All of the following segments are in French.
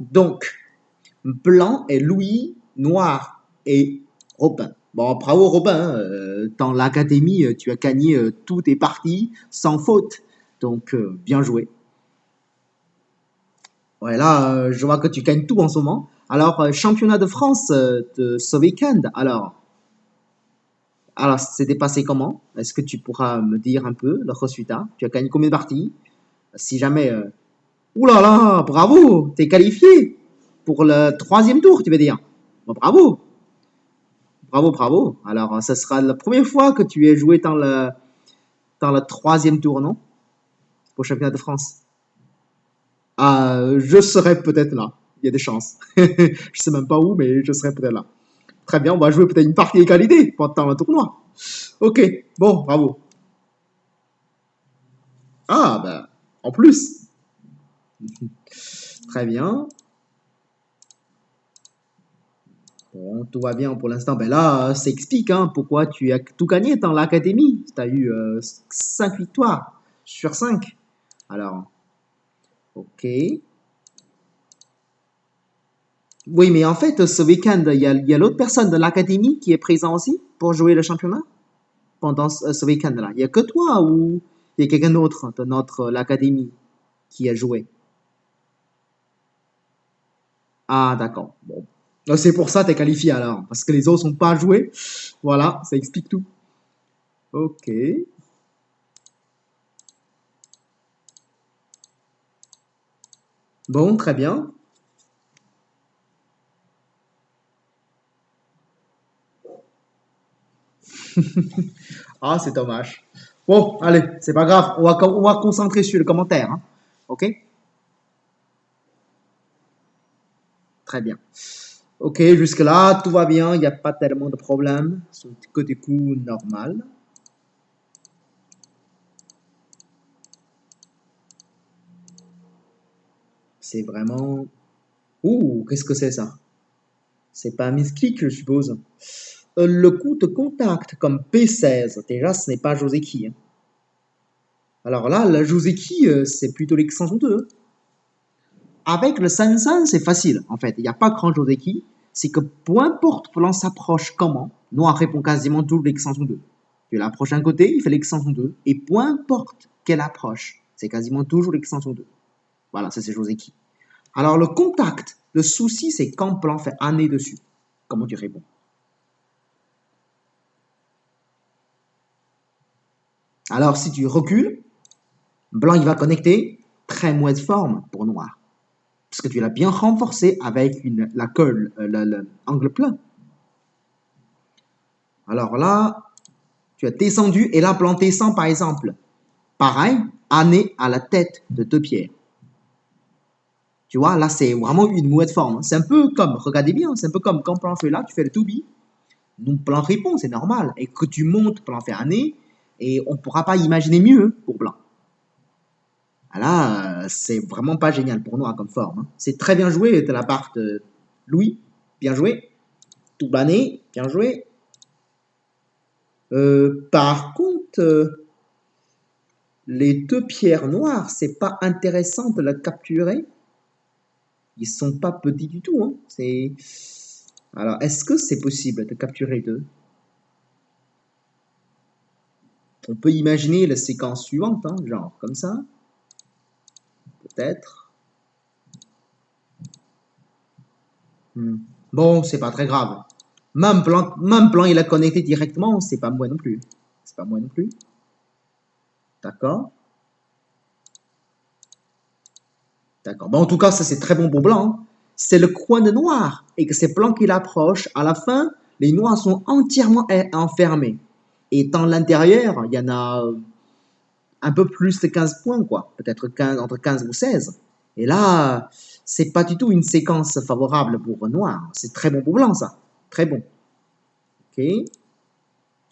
Donc, blanc et Louis, noir et Robin. Bon, bravo Robin, hein, dans l'académie, tu as gagné tous tes parties sans faute. Donc, bien joué. Ouais, là, je vois que tu gagnes tout en ce moment. Alors, championnat de France de ce week-end. Alors, c'était passé comment? Est-ce que tu pourras me dire un peu le résultat? Tu as gagné combien de parties? Si jamais... Ouh là là, bravo! T'es qualifié pour le troisième tour, tu veux dire? Bon, bravo! Bravo, bravo. Alors, ce sera la première fois que tu es joué dans le troisième tour, non? Pour le championnat de France. Ah, je serai peut-être là. Il y a des chances. Je sais même pas où, mais je serai peut-être là. Très bien, on va jouer peut-être une partie égalité pendant le tournoi. Ok, bon, bravo. Ah, ben, en plus. Très bien. Bon, tout va bien pour l'instant. Ben là, ça explique hein, pourquoi tu as tout gagné dans l'académie. Tu as eu 5 victoires sur 5. Alors, ok. Oui, mais en fait, ce week-end, il y a l'autre personne de l'académie qui est présent aussi pour jouer le championnat pendant ce week-end-là. Il n'y a que toi ou il y a quelqu'un d'autre de notre l'académie qui a joué? Ah, d'accord. Bon. C'est pour ça que tu es qualifié alors, parce que les autres sont pas joués. Voilà, ça explique tout. Ok. Bon, très bien. Ah, c'est dommage. Bon, allez, c'est pas grave. On va concentrer sur le commentaire. Hein. Ok? Très bien. Ok, jusque-là, tout va bien. Il n'y a pas tellement de problèmes. C'est côté coup normal. C'est vraiment. Ouh, qu'est-ce que c'est ça? C'est pas un misclick, je suppose. Le coup de contact comme P16, déjà, ce n'est pas Joseki. Hein. Alors là, la Joseki, c'est plutôt l'extension 2. Avec le Sansan, c'est facile, en fait. Il n'y a pas grand Joseki. C'est que peu importe l'on s'approche comment, Noir répond quasiment toujours l'extension 2. Tu l'approches d'un côté, il fait l'extension 2. Et peu importe quelle approche, c'est quasiment toujours l'extension 2. Voilà, ça c'est Joseki. Alors le contact, le souci, c'est quand plan fait année dessus. Comment tu réponds? Alors si tu recules, blanc il va connecter, très mauvaise forme pour noir. Parce que tu l'as bien renforcé avec la colle, l'angle plein. Alors là, tu as descendu et là, blanc descend par exemple. Pareil, année à la tête de deux pierres. Tu vois, là, c'est vraiment une mauvaise forme. C'est un peu comme, regardez bien, c'est un peu comme quand blanc fait là, tu fais le to be. Donc, blanc répond, c'est normal. Et que tu montes, blanc fait année, et on ne pourra pas imaginer mieux pour blanc. Là, c'est vraiment pas génial pour noir comme forme. Hein. C'est très bien joué de la part de Louis. Bien joué. Tout l'année, bien joué. Par contre, les deux pierres noires, c'est pas intéressant de la capturer. Ils sont pas petits du tout. Hein. Alors, est-ce que c'est possible de capturer deux? On peut imaginer la séquence suivante, hein, genre comme ça, peut-être. Hmm. Bon, c'est pas très grave. Même plan, il a connecté directement, c'est pas moi non plus. C'est pas moi non plus. D'accord. D'accord. Bon, en tout cas, ça c'est très bon pour blanc. Hein. C'est le coin de noir et que c'est blanc qui l'approche. À la fin, les noirs sont entièrement enfermés. Et dans l'intérieur, il y en a un peu plus de 15 points, quoi. Peut-être entre 15 ou 16. Et là, c'est pas du tout une séquence favorable pour noir. C'est très bon pour blanc, ça. Très bon. Ok.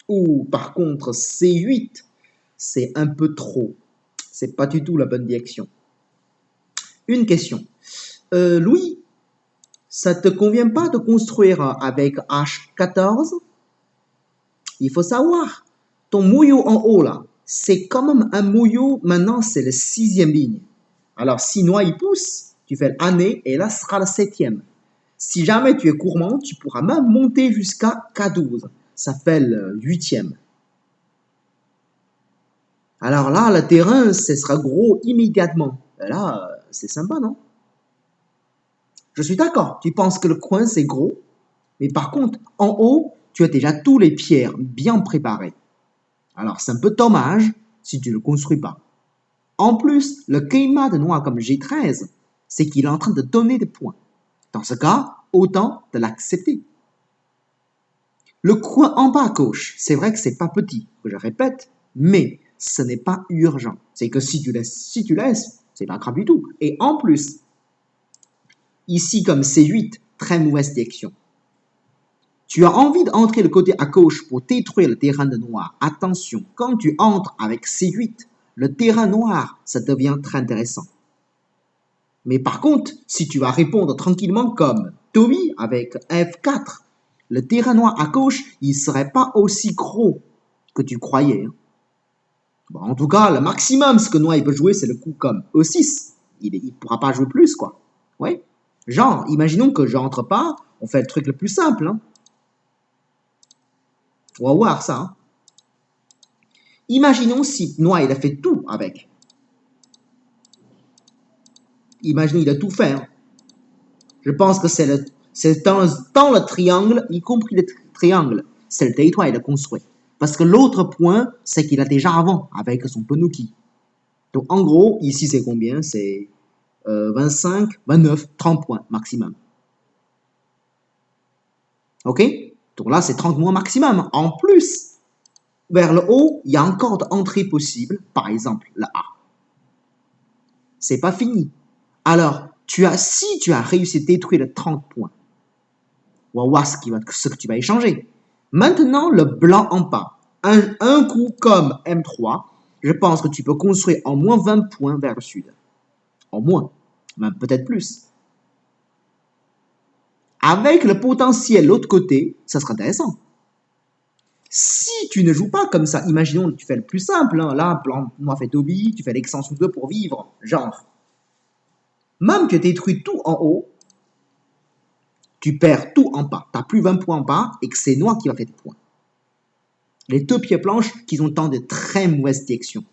Ou par contre, C8, c'est un peu trop. C'est pas du tout la bonne direction. Une question. Louis, ça te convient pas de construire avec H14? Il faut savoir, ton mouillot en haut là, c'est quand même un mouillot, maintenant c'est la sixième ligne. Alors si noix il pousse, tu fais l'année et là, ce sera le septième. Si jamais tu es gourmand, tu pourras même monter jusqu'à K12. Ça fait le huitième. Alors là, le terrain, ce sera gros immédiatement. Et là, c'est sympa, non? Je suis d'accord, tu penses que le coin, c'est gros, mais par contre, en haut, tu as déjà tous les pierres bien préparées. Alors, c'est un peu dommage si tu ne le construis pas. En plus, le climat de noix comme G13, c'est qu'il est en train de donner des points. Dans ce cas, autant de l'accepter. Le coin en bas à gauche, c'est vrai que c'est pas petit, je répète, mais ce n'est pas urgent. C'est que si tu laisses, c'est pas grave du tout. Et en plus, ici comme C8, très mauvaise direction. Tu as envie d'entrer le côté à gauche pour détruire le terrain de noir. Attention, quand tu entres avec C8, le terrain noir, ça devient très intéressant. Mais par contre, si tu vas répondre tranquillement comme Toby avec F4, le terrain noir à gauche, il ne serait pas aussi gros que tu croyais. Bon, en tout cas, le maximum, ce que Noir il peut jouer, c'est le coup comme E6. Il ne pourra pas jouer plus, quoi. Oui. Genre, imaginons que je rentre pas, on fait le truc le plus simple. Hein. On va voir ça. Hein. Imaginons si Noir il a fait tout avec. Imaginez, il a tout fait. Hein. Je pense que c'est dans le triangle, y compris le triangle, c'est le territoire il a construit. Parce que l'autre point, c'est qu'il a déjà avant, avec son Penuki. Donc en gros, ici c'est combien? C'est 25, 29, 30 points maximum. Ok? Donc là, c'est 30 points maximum. En plus, vers le haut, il y a encore d'entrées possibles. Par exemple, le A. C'est pas fini. Alors, si tu as réussi à détruire les 30 points, on va voir ce que tu vas échanger. Maintenant, le blanc en bas. Un coup comme M3, je pense que tu peux construire en moins 20 points vers le sud. En moins, même peut-être plus. Avec le potentiel de l'autre côté, ça sera intéressant. Si tu ne joues pas comme ça, imaginons que tu fais le plus simple, hein, là, plan noir fait Toby, tu fais l'extension 2 pour vivre, genre. Même que tu détruis tout en haut, tu perds tout en bas. Tu n'as plus 20 points en bas et que c'est noir qui va faire des points. Les deux pieds planches qui ont tant de très mauvaises directions.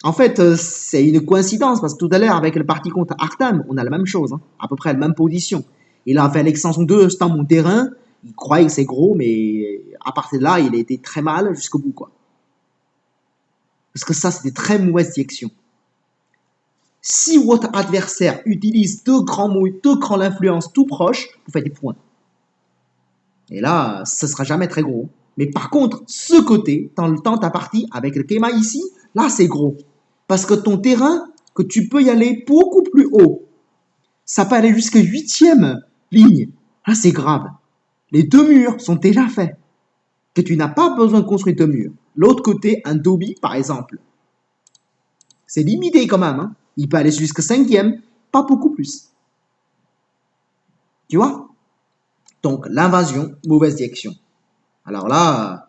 En fait, c'est une coïncidence parce que tout à l'heure, avec le parti contre Arkham, on a la même chose, hein, à peu près la même position. Il a fait l'extension 2 dans mon terrain, il croyait que c'est gros, mais à partir de là, il a été très mal jusqu'au bout, quoi. Parce que ça, c'est des très mauvaises directions. Si votre adversaire utilise deux grands mots, deux grands influences tout proches, vous faites des points. Et là, ce sera jamais très gros. Mais par contre, ce côté, dans le temps de ta partie, avec le Kema ici, là, c'est gros. Parce que ton terrain, que tu peux y aller beaucoup plus haut. Ça peut aller jusqu'à 8e ligne. Là, c'est grave. Les deux murs sont déjà faits. Que tu n'as pas besoin de construire deux murs. L'autre côté, un Dobby, par exemple. C'est limité quand même. Hein. Il peut aller jusqu'à 5e, pas beaucoup plus. Tu vois? Donc, l'invasion, mauvaise direction. Alors là,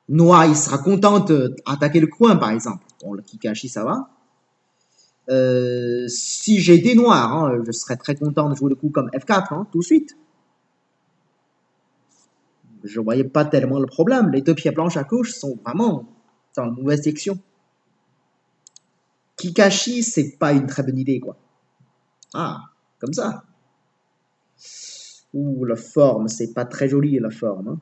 Noir, il sera content d'attaquer le coin, par exemple. Bon, le Kikashi, ça va. Si j'ai des noirs, hein, je serais très content de jouer le coup comme F4, hein, tout de suite. Je ne voyais pas tellement le problème. Les deux pieds blanches à gauche sont vraiment dans la mauvaise direction. Kikashi, c'est pas une très bonne idée, quoi. Ah, comme ça. Ouh, la forme, c'est pas très joli, la forme. Hein.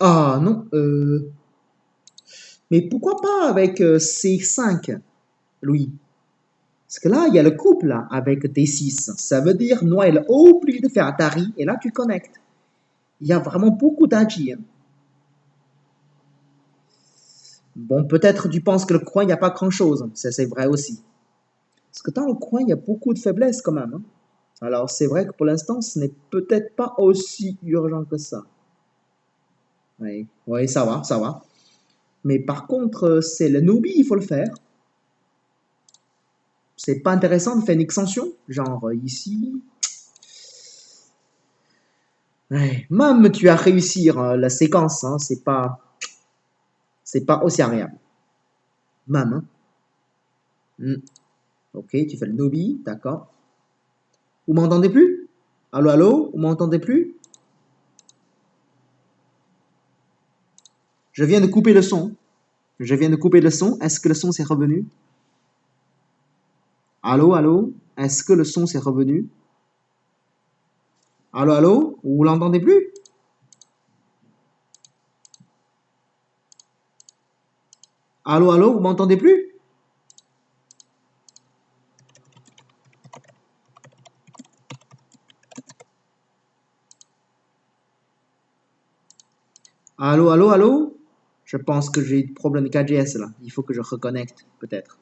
Ah, non. Mais pourquoi pas avec C5, Louis? Parce que là, il y a le couple là, avec D6. Ça veut dire Noir est obligé de faire Atari et là, tu connectes. Il y a vraiment beaucoup d'agi. Hein. Bon, peut-être tu penses que le coin, il n'y a pas grand-chose. Ça, c'est vrai aussi. Parce que dans le coin, il y a beaucoup de faiblesses quand même. Hein. Alors, c'est vrai que pour l'instant, ce n'est peut-être pas aussi urgent que ça. Oui, oui, ça va, ça va. Mais par contre, c'est le newbie, il faut le faire. C'est pas intéressant de faire une extension, genre ici. Ouais. Même tu as réussi la séquence, hein, c'est pas. C'est pas aussi agréable. Même, hein. Ok, tu fais le nobi, d'accord. Vous m'entendez plus? Allô, allô? Vous m'entendez plus? Je viens de couper le son. Je viens de couper le son. Est-ce que le son s'est revenu? Allô, allô? Est-ce que le son s'est revenu? Allô, allô? Vous l'entendez plus? Allô, allô? Vous m'entendez plus? Allô, allô, allô? Je pense que j'ai un problème de 4GS là. Il faut que je reconnecte, peut-être.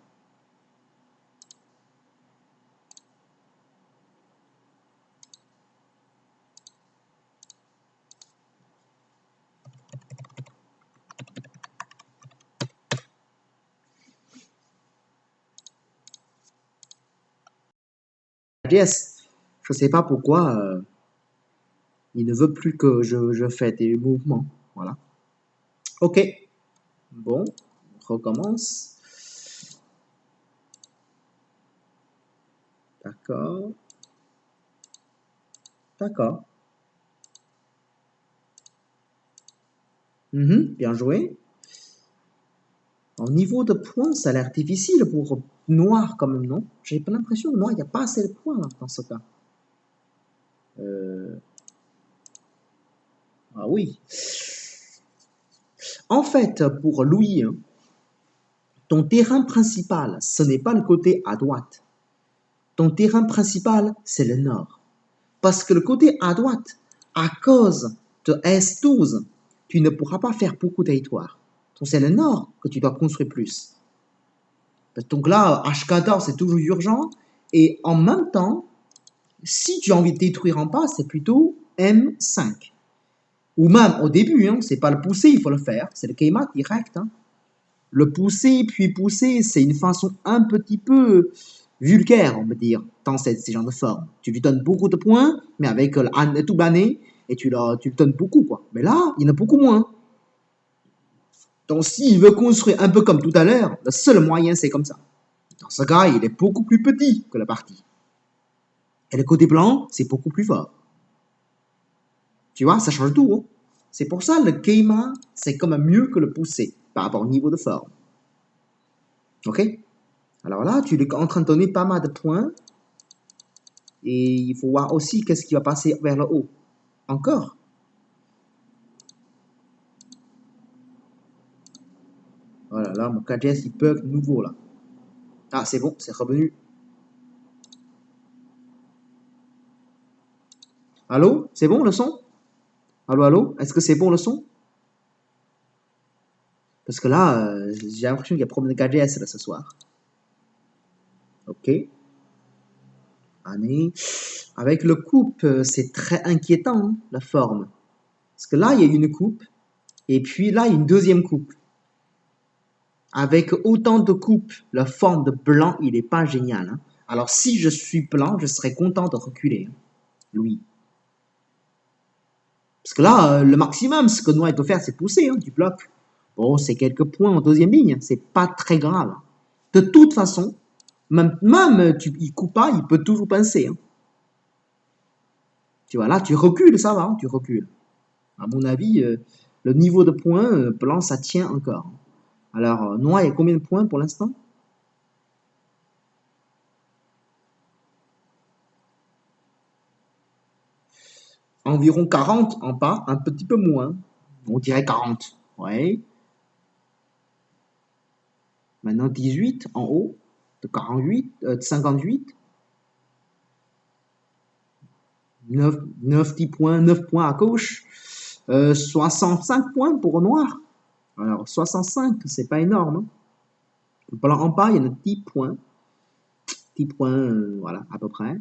JS, je sais pas pourquoi il ne veut plus que je fasse des mouvements. Voilà. Ok. Bon, on recommence. D'accord. D'accord. Bien joué. Au niveau de points, ça a l'air difficile pour noir quand même, non? J'ai pas l'impression que noir, il n'y a pas assez de points là, dans ce cas. Ah oui. En fait, pour Louis, hein, ton terrain principal, ce n'est pas le côté à droite. Ton terrain principal, c'est le nord. Parce que le côté à droite, à cause de S12, tu ne pourras pas faire beaucoup de territoire. Donc c'est le nord que tu dois construire plus. Donc là, H14, c'est toujours urgent. Et en même temps, si tu as envie de détruire en bas, c'est plutôt M5. Ou même au début, hein, c'est pas le pousser, il faut le faire. C'est le Keima direct. Hein. Le pousser, puis pousser, c'est une façon un petit peu vulgaire, on va dire, dans ces genres de formes. Tu lui donnes beaucoup de points, mais avec tout l'année, et tu le donnes beaucoup, quoi. Mais là, il y en a beaucoup moins. Donc, s'il veut construire un peu comme tout à l'heure, le seul moyen, c'est comme ça. Dans ce cas, il est beaucoup plus petit que la partie. Et le côté blanc, c'est beaucoup plus fort. Tu vois, ça change tout. Hein. C'est pour ça le Keima, c'est quand même mieux que le pousser par rapport au niveau de forme. Ok? Alors là, tu es en train de donner pas mal de points. Et il faut voir aussi qu'est-ce qui va passer vers le haut. Encore. Voilà, là, mon 4GS, il bug nouveau, là. Ah, c'est bon, c'est revenu. Allô? C'est bon, le son? Allô, allô? Est-ce que c'est bon, le son? Parce que là, j'ai l'impression qu'il y a problème de 4GS, là, ce soir. Ok. Année. Avec le coupe, c'est très inquiétant, hein, la forme. Parce que là, il y a une coupe. Et puis là, il y a une deuxième coupe. Avec autant de coupes, la forme de blanc, il n'est pas génial. Hein. Alors, si je suis blanc, je serais content de reculer. Hein, Louis. Parce que là, le maximum, ce que Noir peut faire, c'est pousser. Hein, tu bloques. Bon, c'est quelques points en deuxième ligne. C'est pas très grave. De toute façon, même il coupe pas, il peut toujours pincer. Hein. Tu vois, là, tu recules, ça va, hein, tu recules. À mon avis, le niveau de points, blanc, ça tient encore. Alors, Noir, il y a combien de points pour l'instant? Environ 40 en bas, un petit peu moins. On dirait 40. Ouais. Maintenant 18 en haut, de 48, de 58. 9 10 points, 9 points à gauche. 65 points pour noir. Alors 65, c'est pas énorme. Hein. En bas, il y en a 10 points. 10 points, voilà, à peu près.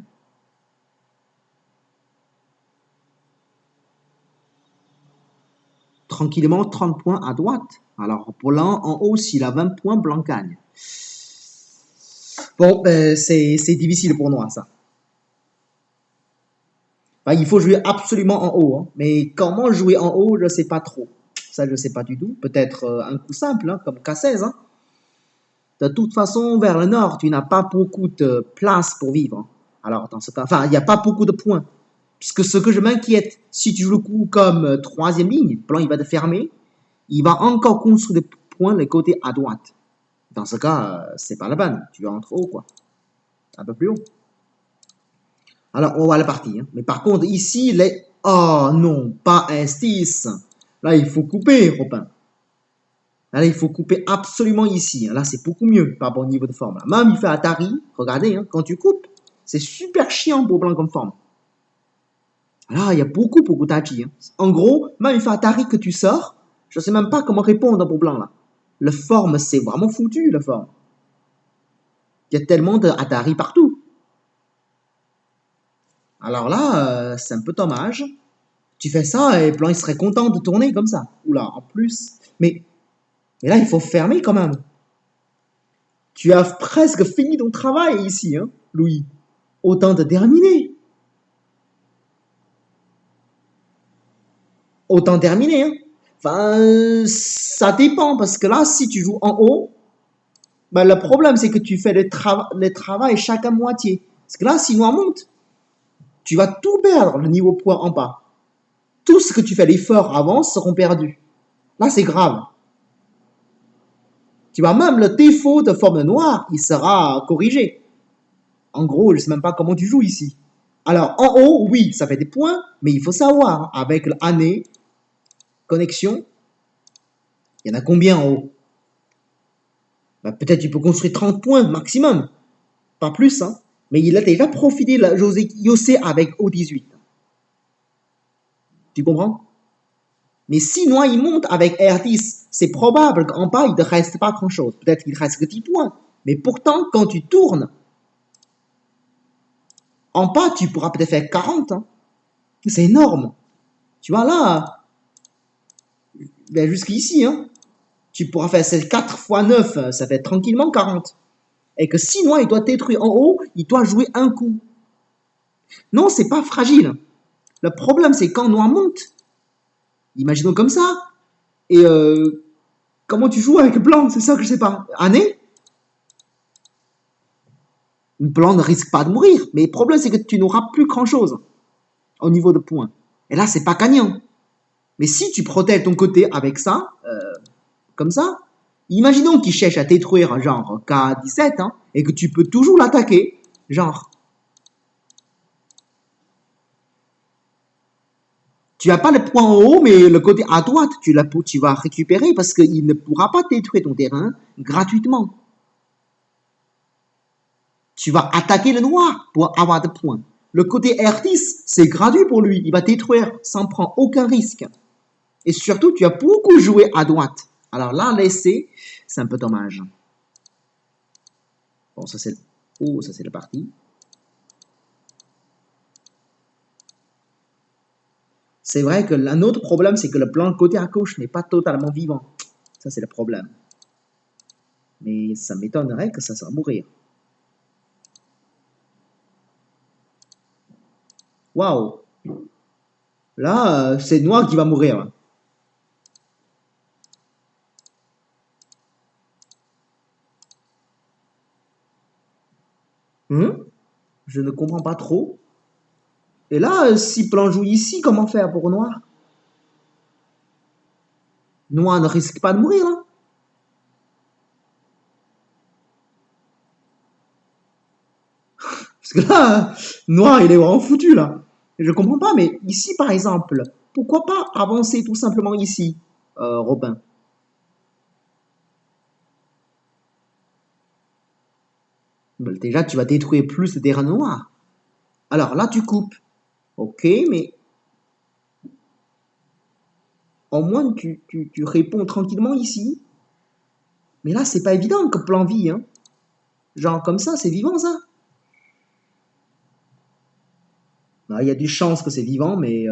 Tranquillement, 30 points à droite. Alors, blanc en haut, s'il a 20 points, blanc gagne. Bon, c'est difficile pour noir, ça. Bah, il faut jouer absolument en haut. Hein. Mais comment jouer en haut, je ne sais pas trop. Ça, je ne sais pas du tout. Peut-être un coup simple, hein, comme K16. Hein. De toute façon, vers le nord, tu n'as pas beaucoup de place pour vivre. Hein. Alors, dans ce cas, enfin, il n'y a pas beaucoup de points. Puisque ce que je m'inquiète, si tu joues le coup comme troisième ligne, le plan il va te fermer, il va encore construire des points les côtés à droite. Dans ce cas, c'est pas la peine. Tu vas en trop haut, quoi. Un peu plus haut. Alors, on va la partie. Hein. Mais par contre, ici, les... Oh non, pas S10. Là, il faut couper, Robin. Là, il faut couper absolument ici. Hein. Là, c'est beaucoup mieux par rapport au niveau de forme. Là. Même il fait Atari. Regardez, hein, quand tu coupes, c'est super chiant pour blanc comme forme. Là, il y a beaucoup d'agi. Hein. En gros, même il fait Atari que tu sors, je ne sais même pas comment répondre pour blanc là. Le forme, c'est vraiment foutu, le forme. Il y a tellement d'Atari partout. Alors là, c'est un peu dommage. Tu fais ça et blanc, il serait content de tourner comme ça. Oula, en plus. Mais là, il faut fermer quand même. Tu as presque fini ton travail ici, hein, Louis. Autant de terminer. Autant terminer, hein. Enfin, ça dépend, parce que là, si tu joues en haut, ben, le problème, c'est que tu fais le travail chaque à moitié. Parce que là, si noir monte, tu vas tout perdre, le niveau point en bas. Tout ce que tu fais l'effort avant seront perdus. Là, c'est grave. Tu vois, même le défaut de forme noire, il sera corrigé. En gros, je ne sais même pas comment tu joues ici. Alors, en haut, oui, ça fait des points, mais il faut savoir, avec l'année, connexion, il y en a combien en haut? Ben, peut-être tu peux construire 30 points maximum, pas plus, hein. Mais il a déjà profité de Yossé avec O18. Tu comprends? Mais si Noir il monte avec R10, c'est probable qu'en bas il ne reste pas grand-chose. Peut-être qu'il reste que 10 points. Mais pourtant, quand tu tournes, en bas tu pourras peut-être faire 40. Hein. C'est énorme. Tu vois là, ben, jusqu'ici, hein, tu pourras faire 4 fois 9, ça fait tranquillement 40. Et que si Noir il doit détruire en haut, il doit jouer un coup. Non, c'est pas fragile. Le problème c'est quand Noir monte, imaginons comme ça, et comment tu joues avec blanc, c'est ça que je sais pas. Année, blanc ne risque pas de mourir, mais le problème c'est que tu n'auras plus grand chose au niveau de points. Et là, c'est pas gagnant. Mais si tu protèges ton côté avec ça, comme ça, imaginons qu'il cherche à détruire genre K17, hein, et que tu peux toujours l'attaquer, genre. Tu n'as pas le point en haut, mais le côté à droite, tu vas récupérer parce qu'il ne pourra pas détruire ton terrain gratuitement. Tu vas attaquer le noir pour avoir des points. Le côté R10, c'est gratuit pour lui. Il va détruire sans prendre aucun risque. Et surtout, tu as beaucoup joué à droite. Alors là, laisser, c'est un peu dommage. Bon, ça c'est ça c'est la partie. C'est vrai que un autre problème, c'est que le plan côté à gauche n'est pas totalement vivant. Ça, c'est le problème. Mais ça m'étonnerait que ça va mourir. Waouh! Là, c'est noir qui va mourir. Hum? Je ne comprends pas trop. Et là, si plan joue ici, comment faire pour noir? Noir ne risque pas de mourir, là. Parce que là, noir, il est vraiment foutu, là. Je comprends pas, mais ici, par exemple, pourquoi pas avancer tout simplement ici, Robin? Déjà, tu vas détruire plus de terrain noir. Alors là, tu coupes. Ok, mais au moins, tu réponds tranquillement ici. Mais là, c'est pas évident que plan vie, hein. Genre comme ça, c'est vivant, ça. Il y a des chances que c'est vivant, mais...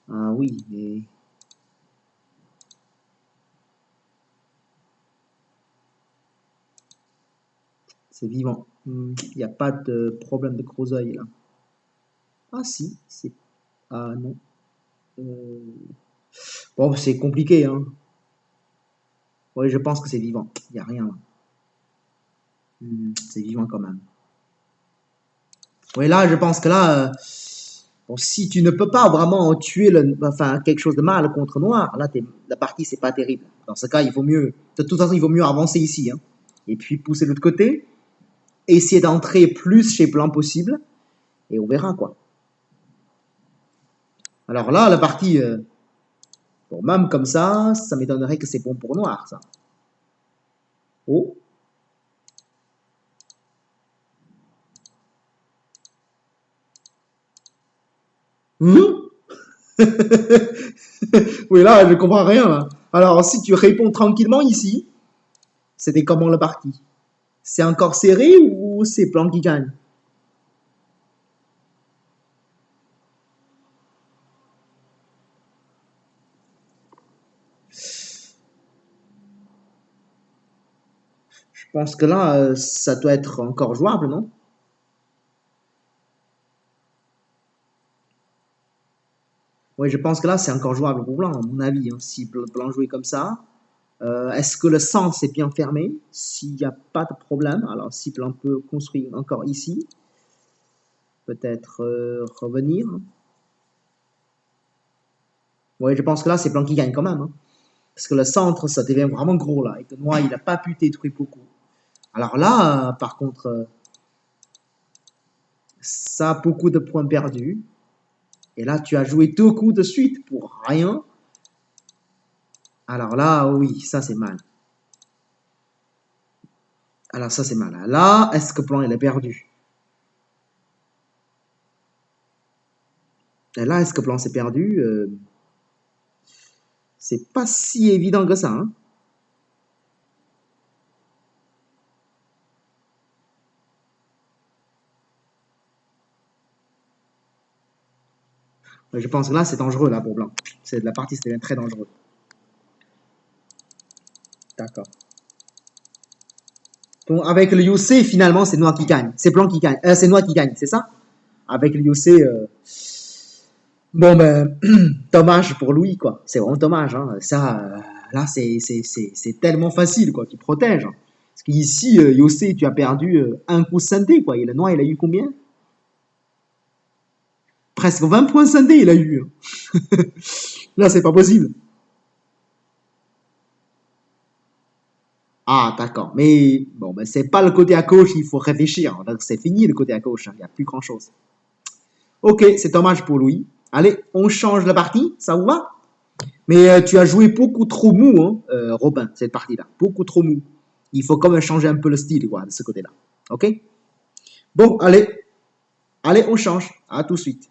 ah oui, mais... c'est vivant. Il n'y a pas de problème de gros œil, là. Ah si, c'est... Ah non. Euh, Bon, c'est compliqué, hein. Oui, je pense que c'est vivant. Il n'y a rien là. C'est vivant quand même. Oui, là, je pense que là, bon, si tu ne peux pas vraiment tuer enfin, quelque chose de mal contre noir, là, la partie, c'est pas terrible. Dans ce cas, il vaut mieux, de toute façon, il vaut mieux avancer ici, hein, et puis pousser de l'autre côté, essayer d'entrer plus chez blanc possible, et on verra, quoi. Alors là, la partie, bon, même comme ça m'étonnerait que c'est bon pour noir, ça. Oh. Hum. Oui, là, je comprends rien, là. Alors, si tu réponds tranquillement ici, c'était comment la partie? C'est encore serré ou c'est blanc qui gagne? Je pense que là, ça doit être encore jouable, non? Oui, je pense que là, c'est encore jouable pour blanc, à mon avis, hein. Si blanc jouait comme ça, est-ce que le centre s'est bien fermé? S'il n'y a pas de problème, alors si blanc peut construire encore ici, peut-être revenir. Oui, je pense que là, c'est blanc qui gagne quand même, hein. Parce que le centre, ça devient vraiment gros là, et que noir, il n'a pas pu détruire beaucoup. Alors là, par contre, ça a beaucoup de points perdus. Et là, tu as joué deux coups de suite pour rien. Alors là, oui, ça c'est mal. Alors ça c'est mal. Là, est-ce que blanc il est perdu? Et là, est-ce que blanc s'est perdu? C'est pas si évident que ça, hein. Je pense que là, c'est dangereux là pour blanc. C'est la partie, c'est très dangereux. D'accord. Donc avec le UC, finalement, c'est noir qui gagne. C'est blanc qui gagne. C'est noir qui gagne, c'est ça? Avec le UC, bon ben, dommage pour Louis, quoi. C'est vraiment dommage, hein. Ça, là, c'est tellement facile, quoi. Tu protèges, hein. Parce qu'ici, Yossé, tu as perdu un coup synthé, quoi. Et le noir, il a eu combien? Presque 20 points synthé, il a eu, hein. Là, c'est pas possible. Ah, d'accord. Mais bon, ben, c'est pas le côté à gauche, il faut réfléchir. Donc, c'est fini le côté à gauche, hein. Il n'y a plus grand-chose. Ok, c'est dommage pour Louis. Allez, on change la partie, ça vous va? Mais tu as joué beaucoup trop mou, hein, Robin, cette partie-là. Beaucoup trop mou. Il faut quand même changer un peu le style, quoi, de ce côté-là. Ok? Bon, allez, on change. À tout de suite.